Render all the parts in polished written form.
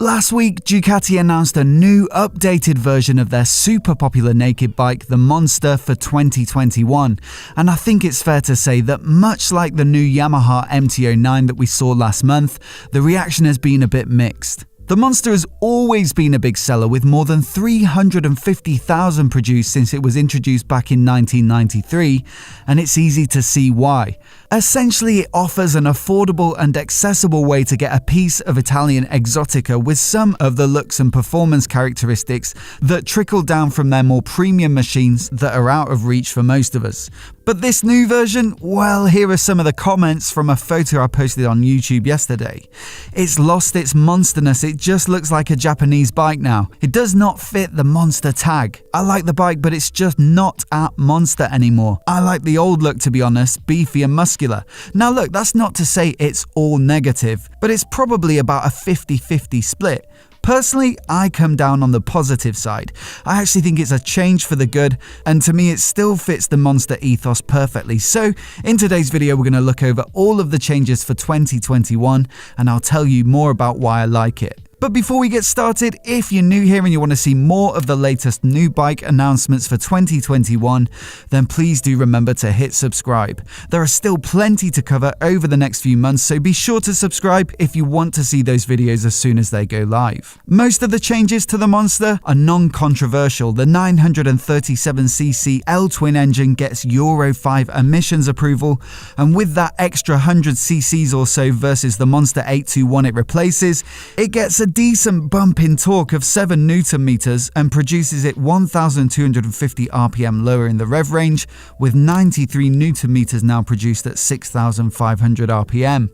Last week, Ducati announced a new, updated version of their super popular naked bike, the Monster, for 2021. And I think it's fair to say that much like the new Yamaha MT-09 that we saw last month, the reaction has been a bit mixed. The Monster has always been a big seller, with more than 350,000 produced since it was introduced back in 1993, and it's easy to see why. Essentially, it offers an affordable and accessible way to get a piece of Italian exotica with some of the looks and performance characteristics that trickle down from their more premium machines that are out of reach for most of us. But this new version, well, here are some of the comments from a photo I posted on YouTube yesterday. It's lost its monsterness. It just looks like a Japanese bike now. It does not fit the Monster tag. I like the bike, but it's just not at Monster anymore. I like the old look, to be honest, beefy and muscular. Now look, that's not to say it's all negative, but it's probably about a 50-50 split. Personally, I come down on the positive side. I actually think it's a change for the good, and to me it still fits the Monster ethos perfectly. So in today's video, we're going to look over all of the changes for 2021, and I'll tell you more about why I like it. But before we get started, if you're new here and you want to see more of the latest new bike announcements for 2021, then please do remember to hit subscribe. There are still plenty to cover over the next few months, so be sure to subscribe if you want to see those videos as soon as they go live. Most of the changes to the Monster are non-controversial. The 937cc L-twin engine gets Euro 5 emissions approval, and with that extra 100 cc's or so versus the Monster 821 it replaces, it gets a decent bump in torque of 7 Newton meters and produces it 1,250 RPM lower in the rev range, with 93 Newton meters now produced at 6,500 RPM.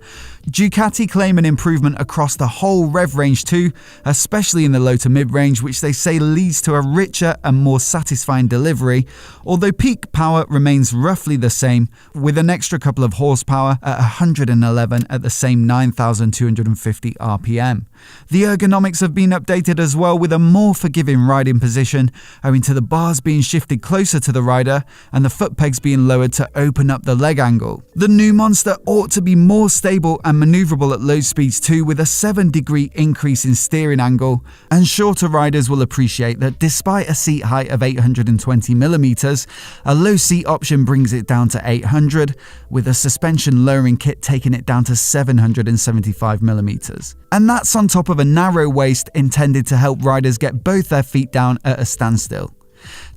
Ducati claim an improvement across the whole rev range too, especially in the low to mid range, which they say leads to a richer and more satisfying delivery, although peak power remains roughly the same, with an extra couple of horsepower at 111 at the same 9,250 RPM. The ergonomics have been updated as well, with a more forgiving riding position, owing to the bars being shifted closer to the rider and the foot pegs being lowered to open up the leg angle. The new Monster ought to be more stable and maneuverable at low speeds too, with a 7-degree increase in steering angle, and shorter riders will appreciate that despite a seat height of 820mm, a low seat option brings it down to 800, with a suspension lowering kit taking it down to 775mm. And that's on top of a narrow waist intended to help riders get both their feet down at a standstill.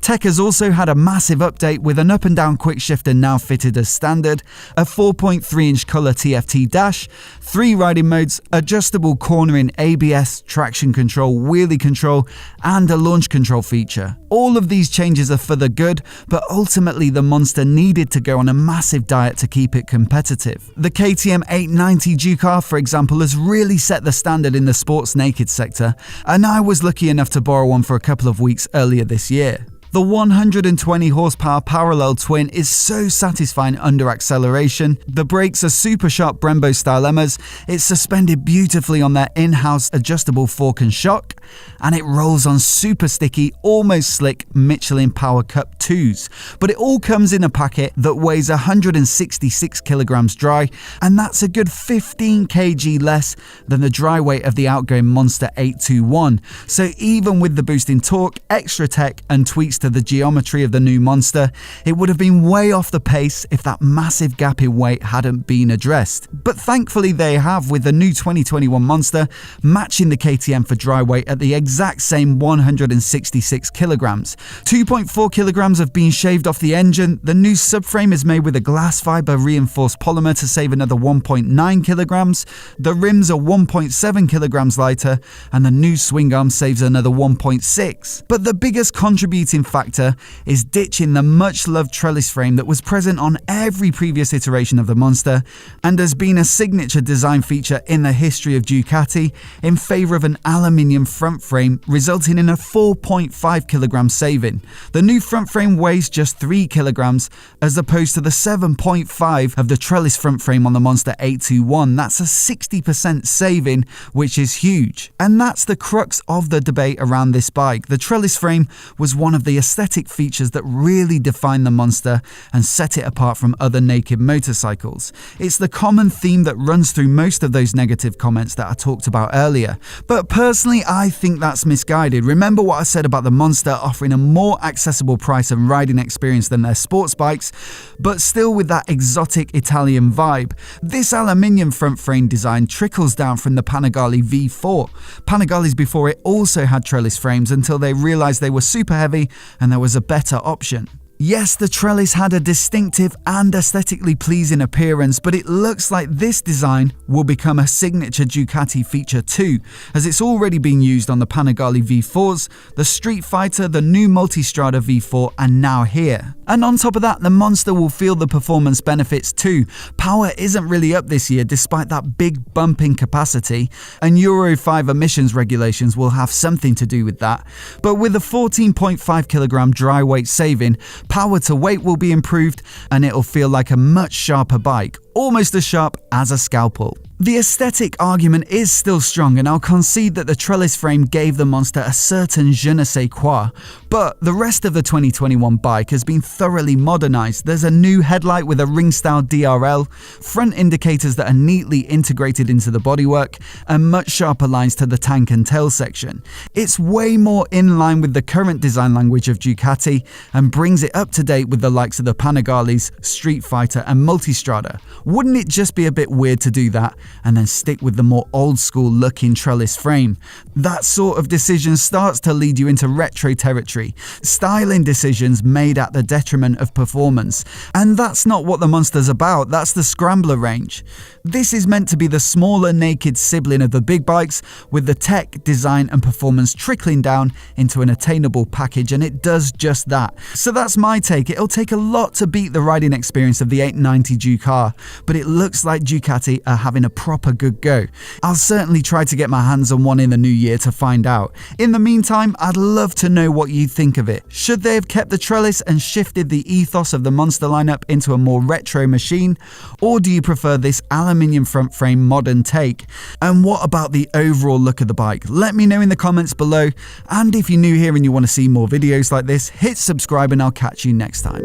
Tech has also had a massive update, with an up and down quick shifter now fitted as standard, a 4.3-inch colour TFT dash, 3 riding modes, adjustable cornering, ABS, traction control, wheelie control, and a launch control feature. All of these changes are for the good, but ultimately the Monster needed to go on a massive diet to keep it competitive. The KTM 890 Duke R, for example, has really set the standard in the sports naked sector, and I was lucky enough to borrow one for a couple of weeks earlier this year. The 120 horsepower parallel twin is so satisfying under acceleration. The brakes are super sharp Brembo style emmers. It's suspended beautifully on their in-house adjustable fork and shock, and it rolls on super sticky, almost slick Michelin Power Cup 2s. But it all comes in a packet that weighs 166 kilograms dry, and that's a good 15 kg less than the dry weight of the outgoing Monster 821. So even with the boost in torque, extra tech, and tweaks to the geometry of the new Monster, it would have been way off the pace if that massive gap in weight hadn't been addressed. But thankfully they have, with the new 2021 Monster matching the KTM for dry weight at the exact same 166 kilograms. 2.4 kilograms have been shaved off the engine. The new subframe is made with a glass fiber reinforced polymer to save another 1.9 kilograms. The rims are 1.7 kilograms lighter, and the new swing arm saves another 1.6. But the biggest contributing factor is ditching the much-loved trellis frame that was present on every previous iteration of the Monster and has been a signature design feature in the history of Ducati, in favour of an aluminium front frame, resulting in a 4.5 kilogram saving. The new front frame weighs just 3 kilograms as opposed to the 7.5 of the trellis front frame on the Monster 821. That's a 60% saving, which is huge. And that's the crux of the debate around this bike. The trellis frame was one of the aesthetic features that really define the Monster and set it apart from other naked motorcycles. It's the common theme that runs through most of those negative comments that I talked about earlier. But personally, I think that's misguided. Remember what I said about the Monster offering a more accessible price and riding experience than their sports bikes, but still with that exotic Italian vibe. This aluminium front frame design trickles down from the Panigale V4. Panigales before it also had trellis frames until they realized they were super heavy and there was a better option. Yes, the trellis had a distinctive and aesthetically pleasing appearance, but it looks like this design will become a signature Ducati feature too, as it's already being used on the Panigale V4s, the Street Fighter, the new Multistrada V4, and now here. And on top of that, the Monster will feel the performance benefits too. Power isn't really up this year despite that big bump in capacity, and Euro 5 emissions regulations will have something to do with that. But with a 14.5 kilogram dry weight saving, power to weight will be improved and it'll feel like a much sharper bike, almost as sharp as a scalpel. The aesthetic argument is still strong, and I'll concede that the trellis frame gave the Monster a certain je ne sais quoi, but the rest of the 2021 bike has been thoroughly modernized. There's a new headlight with a ring-style DRL, front indicators that are neatly integrated into the bodywork, and much sharper lines to the tank and tail section. It's way more in line with the current design language of Ducati and brings it up to date with the likes of the Panigales, Street Fighter, and Multistrada. Wouldn't it just be a bit weird to do that and then stick with the more old school looking trellis frame? That sort of decision starts to lead you into retro territory, styling decisions made at the detriment of performance. And that's not what the Monster's about, that's the Scrambler range. This is meant to be the smaller naked sibling of the big bikes, with the tech, design and performance trickling down into an attainable package, and it does just that. So that's my take. It'll take a lot to beat the riding experience of the 890 Ducar, but it looks like Ducati are having a proper good go. I'll certainly try to get my hands on one in the new year to find out. In the meantime, I'd love to know what you think of it. Should they have kept the trellis and shifted the ethos of the Monster lineup into a more retro machine? Or do you prefer this aluminium front frame modern take? And what about the overall look of the bike? Let me know in the comments below. And if you're new here and you want to see more videos like this, hit subscribe and I'll catch you next time.